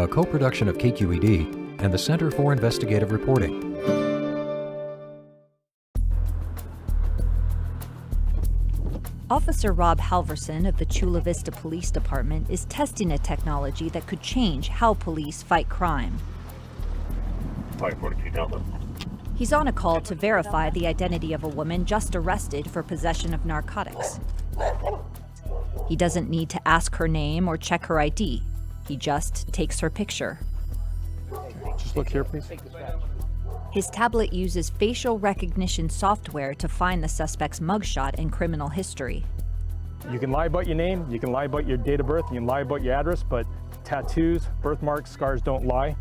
a co-production of KQED and the Center for Investigative Reporting. Officer Rob Halverson of the Chula Vista Police Department is testing a technology that could change how police fight crime. He's on a call to verify the identity of a woman just arrested for possession of narcotics. He doesn't need to ask her name or check her ID. He just takes her picture. Just look here, please. His tablet uses facial recognition software to find the suspect's mugshot and criminal history. You can lie about your name, you can lie about your date of birth, you can lie about your address, but tattoos, birthmarks, scars don't lie.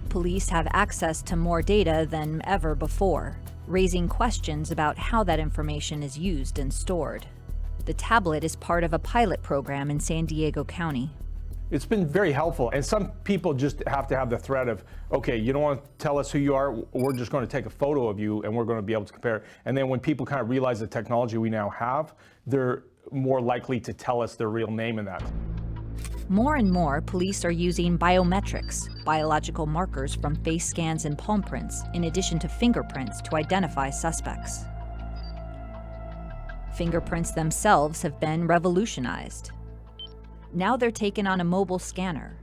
Police have access to more data than ever before, raising questions about how that information is used and stored. The tablet is part of a pilot program in San Diego County. It's been very helpful, and some people just have to have the threat of, okay, you don't want to tell us who you are, we're just going to take a photo of you and we're going to be able to compare. And then when people kind of realize the technology we now have, they're more likely to tell us their real name in that. More and more, police are using biometrics, biological markers from face scans and palm prints, in addition to fingerprints to identify suspects. Fingerprints themselves have been revolutionized. Now they're taken on a mobile scanner.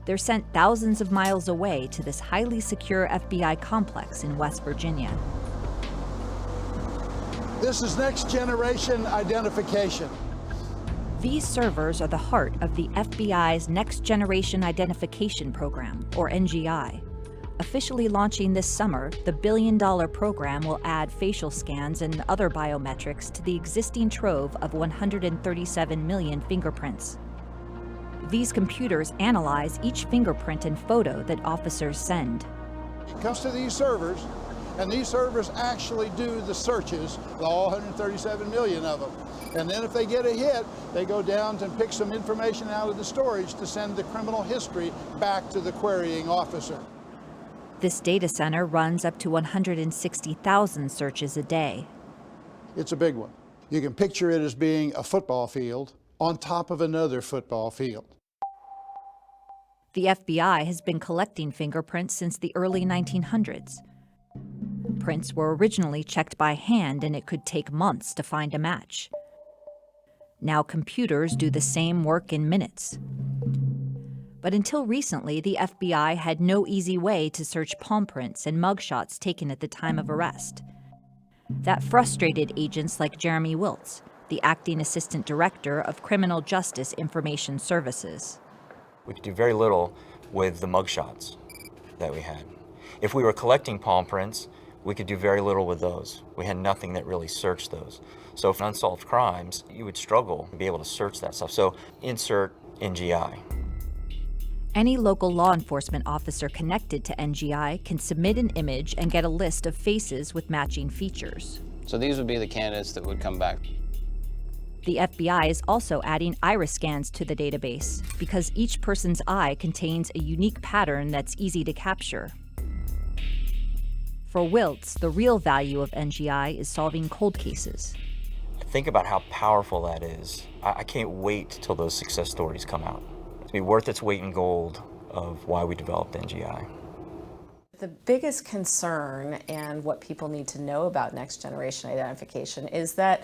They're sent thousands of miles away to this highly secure FBI complex in West Virginia. This is next generation identification. These servers are the heart of the FBI's Next Generation Identification Program, or NGI. Officially launching this summer, the billion-dollar program will add facial scans and other biometrics to the existing trove of 137 million fingerprints. These computers analyze each fingerprint and photo that officers send. It comes to these servers, and these servers actually do the searches, all 137 million of them. And then if they get a hit, they go down and pick some information out of the storage to send the criminal history back to the querying officer. This data center runs up to 160,000 searches a day. It's a big one. You can picture it as being a football field on top of another football field. The FBI has been collecting fingerprints since the early 1900s. Prints were originally checked by hand, and it could take months to find a match. Now computers do the same work in minutes. But until recently, the FBI had no easy way to search palm prints and mugshots taken at the time of arrest. That frustrated agents like Jeremy Wiltz, the acting assistant director of Criminal Justice Information Services. We could do very little with the mugshots that we had. If we were collecting palm prints, we could do very little with those. We had nothing that really searched those. So for unsolved crimes, you would struggle to be able to search that stuff. So insert NGI. Any local law enforcement officer connected to NGI can submit an image and get a list of faces with matching features. So these would be the candidates that would come back. The FBI is also adding iris scans to the database because each person's eye contains a unique pattern that's easy to capture. For Wiltz, the real value of NGI is solving cold cases. Think about how powerful that is. I can't wait till those success stories come out. It'll be worth its weight in gold of why we developed NGI. The biggest concern and what people need to know about next generation identification is that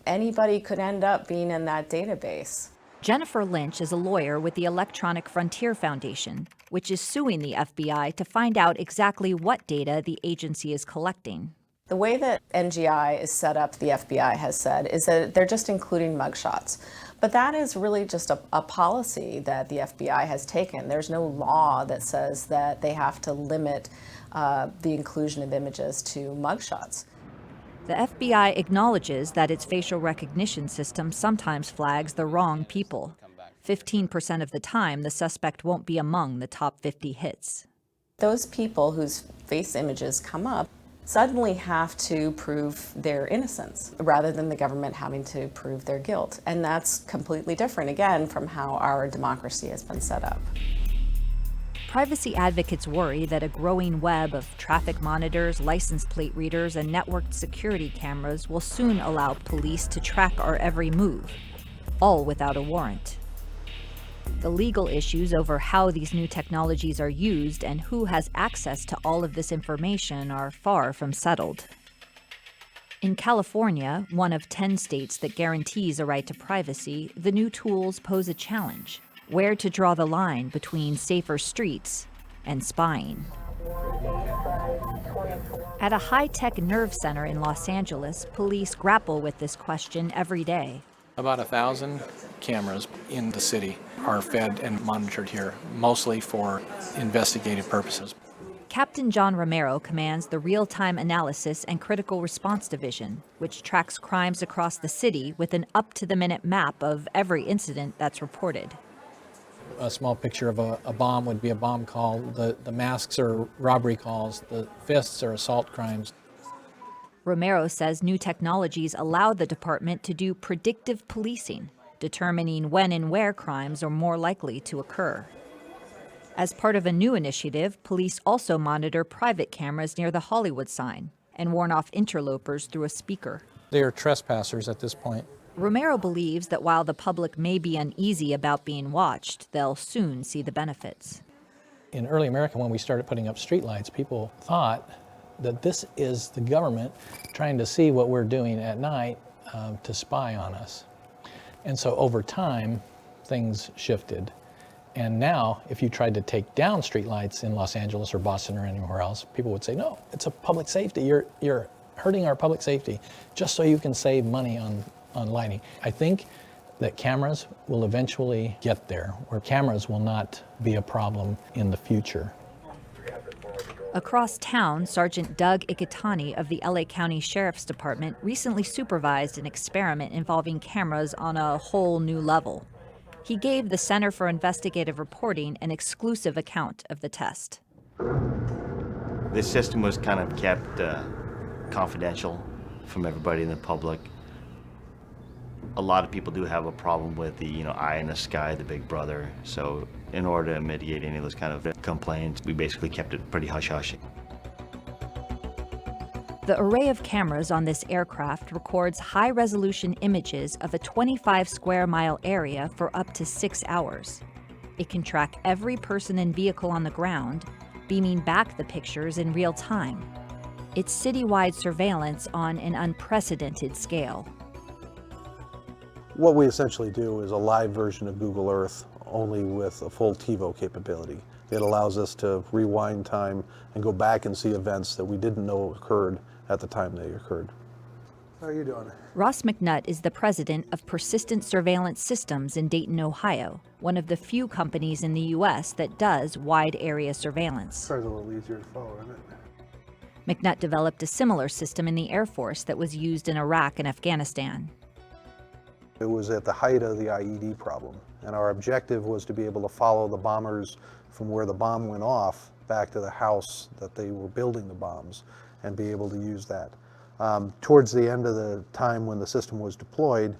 anybody could end up being in that database. Jennifer Lynch is a lawyer with the Electronic Frontier Foundation, which is suing the FBI to find out exactly what data the agency is collecting. The way that NGI is set up, the FBI has said, is that they're just including mugshots. But that is really just a policy that the FBI has taken. There's no law that says that they have to limit the inclusion of images to mugshots. The FBI acknowledges that its facial recognition system sometimes flags the wrong people. 15% of the time, the suspect won't be among the top 50 hits. Those people whose face images come up suddenly have to prove their innocence rather than the government having to prove their guilt. And that's completely different, again, from how our democracy has been set up. Privacy advocates worry that a growing web of traffic monitors, license plate readers, and networked security cameras will soon allow police to track our every move, all without a warrant. The legal issues over how these new technologies are used and who has access to all of this information are far from settled. In California, one of 10 states that guarantees a right to privacy, the new tools pose a challenge: where to draw the line between safer streets and spying. At a high-tech nerve center in Los Angeles, police grapple with this question every day. About 1,000 cameras in the city are fed and monitored here, mostly for investigative purposes. Captain John Romero commands the Real-Time Analysis and Critical Response Division, which tracks crimes across the city with an up-to-the-minute map of every incident that's reported. A small picture of a bomb would be a bomb call. The masks are robbery calls. The fists are assault crimes. Romero says new technologies allow the department to do predictive policing, determining when and where crimes are more likely to occur. As part of a new initiative, police also monitor private cameras near the Hollywood sign and warn off interlopers through a speaker. They are trespassers at this point. Romero believes that while the public may be uneasy about being watched, they'll soon see the benefits. In early America, when we started putting up streetlights, people thought that this is the government trying to see what we're doing at night to spy on us. And so over time, things shifted. And now, if you tried to take down streetlights in Los Angeles or Boston or anywhere else, people would say, no, it's a public safety. You're hurting our public safety just so you can save money on lighting. I think that cameras will eventually get there, where cameras will not be a problem in the future. Across town, Sergeant Doug Ikitani of the LA County Sheriff's Department recently supervised an experiment involving cameras on a whole new level. He gave the Center for Investigative Reporting an exclusive account of the test. This system was kind of kept confidential from everybody in the public. A lot of people do have a problem with the, eye in the sky, the big brother. So in order to mitigate any of those kind of complaints, we basically kept it pretty hush-hush. The array of cameras on this aircraft records high-resolution images of a 25-square-mile area for up to 6 hours. It can track every person and vehicle on the ground, beaming back the pictures in real time. It's citywide surveillance on an unprecedented scale. What we essentially do is a live version of Google Earth, only with a full TiVo capability. It allows us to rewind time and go back and see events that we didn't know occurred at the time they occurred. How are you doing? Ross McNutt is the president of Persistent Surveillance Systems in Dayton, Ohio, one of the few companies in the U.S. that does wide area surveillance. It's a little easier to follow, isn't it? McNutt developed a similar system in the Air Force that was used in Iraq and Afghanistan. It was at the height of the IED problem, and our objective was to be able to follow the bombers from where the bomb went off back to the house that they were building the bombs and be able to use that. Towards the end of the time when the system was deployed,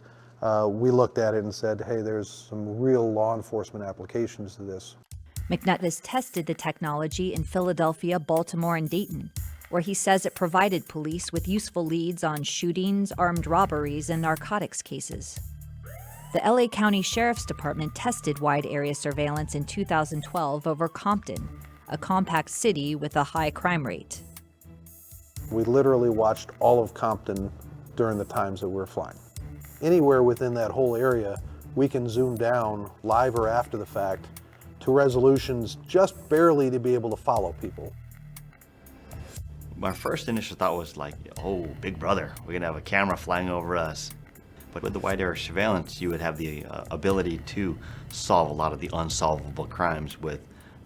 we looked at it and said, hey, there's some real law enforcement applications to this. McNutt has tested the technology in Philadelphia, Baltimore, and Dayton, where he says it provided police with useful leads on shootings, armed robberies, and narcotics cases. The LA County Sheriff's Department tested wide area surveillance in 2012 over Compton, a compact city with a high crime rate. We literally watched all of Compton during the times that we're flying. Anywhere within that whole area, we can zoom down, live or after the fact, to resolutions just barely to be able to follow people. My first initial thought was like, oh, big brother, we're gonna have a camera flying over us. But with the wide area surveillance, you would have the ability to solve a lot of the unsolvable crimes with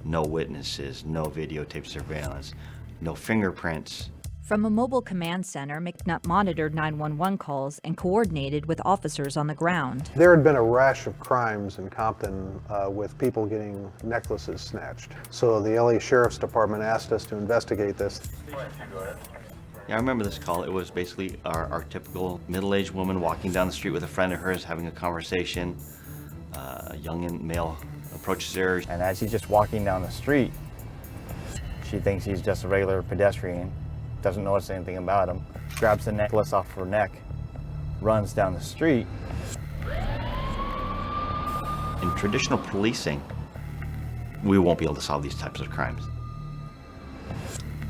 no witnesses, no videotape surveillance, no fingerprints. From a mobile command center, McNutt monitored 911 calls and coordinated with officers on the ground. There had been a rash of crimes in Compton with people getting necklaces snatched. So the LA Sheriff's Department asked us to investigate this. Yeah, I remember this call. It was basically our typical middle-aged woman walking down the street with a friend of hers having a conversation. A young male approaches her. And as he's just walking down the street, she thinks he's just a regular pedestrian, doesn't notice anything about him, grabs the necklace off her neck, runs down the street. in traditional policing, we won't be able to solve these types of crimes.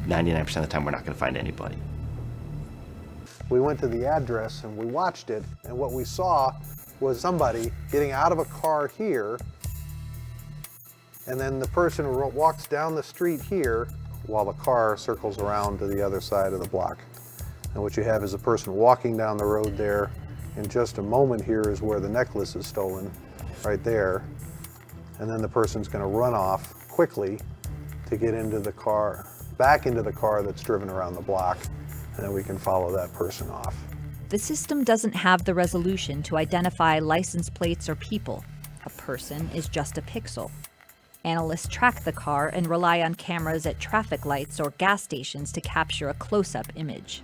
99% of the time, we're not going to find anybody. We went to the address and we watched it, and what we saw was somebody getting out of a car here, and then the person walks down the street here while the car circles around to the other side of the block. And what you have is a person walking down the road there. In just a moment here is where the necklace is stolen, right there. And then the person's going to run off quickly to get into the car, back into the car that's driven around the block, and then we can follow that person off. The system doesn't have the resolution to identify license plates or people. A person is just a pixel. Analysts track the car and rely on cameras at traffic lights or gas stations to capture a close-up image.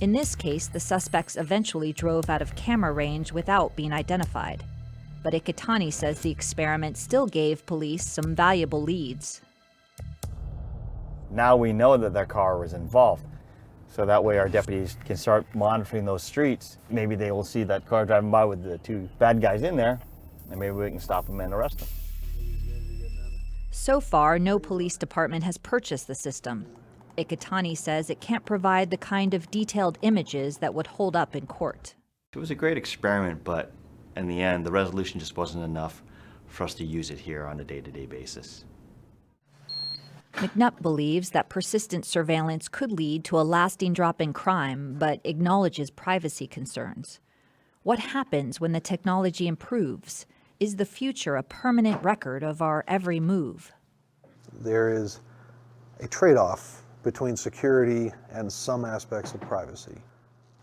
In this case, the suspects eventually drove out of camera range without being identified. But Ikitani says the experiment still gave police some valuable leads. Now we know that their car was involved. So that way our deputies can start monitoring those streets. Maybe they will see that car driving by with the two bad guys in there, and maybe we can stop them and arrest them. So far, no police department has purchased the system. Ikitani says it can't provide the kind of detailed images that would hold up in court. It was a great experiment, but in the end, the resolution just wasn't enough for us to use it here on a day-to-day basis. McNutt believes that persistent surveillance could lead to a lasting drop in crime, but acknowledges privacy concerns. What happens when the technology improves? Is the future a permanent record of our every move? There is a trade-off between security and some aspects of privacy.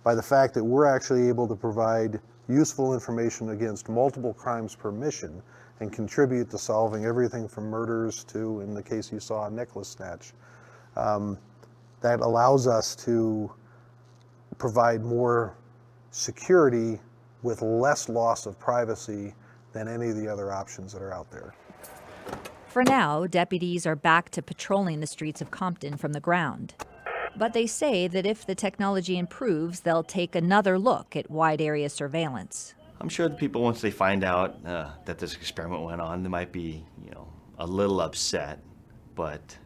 By the fact that we're actually able to provide useful information against multiple crimes per mission and contribute to solving everything from murders to, in the case you saw, a necklace snatch, that allows us to provide more security with less loss of privacy than any of the other options that are out there. For now, deputies are back to patrolling the streets of Compton from the ground. But they say that if the technology improves, they'll take another look at wide area surveillance. I'm sure the people, once they find out that this experiment went on, they might be, a little upset. But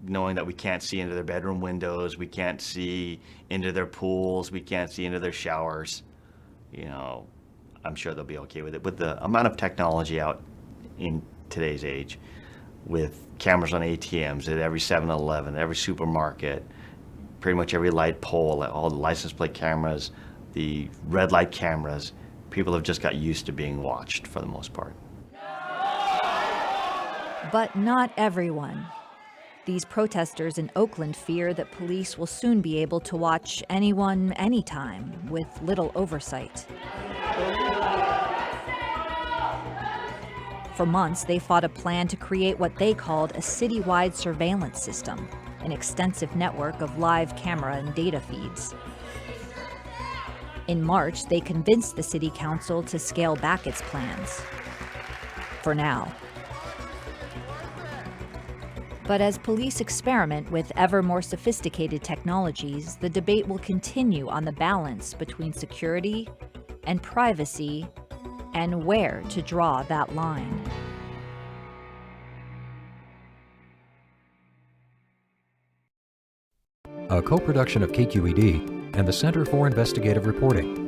knowing that we can't see into their bedroom windows, we can't see into their pools, we can't see into their showers, I'm sure they'll be okay with it. With the amount of technology out in today's age, with cameras on ATMs at every 7-Eleven, every supermarket, pretty much every light pole, all the license plate cameras, the red light cameras, people have just got used to being watched for the most part. But not everyone. These protesters in Oakland fear that police will soon be able to watch anyone, anytime, with little oversight. For months, they fought a plan to create what they called a citywide surveillance system, an extensive network of live camera and data feeds. In March, they convinced the city council to scale back its plans. For now. But as police experiment with ever more sophisticated technologies, the debate will continue on the balance between security and privacy and where to draw that line. A co-production of KQED and the Center for Investigative Reporting.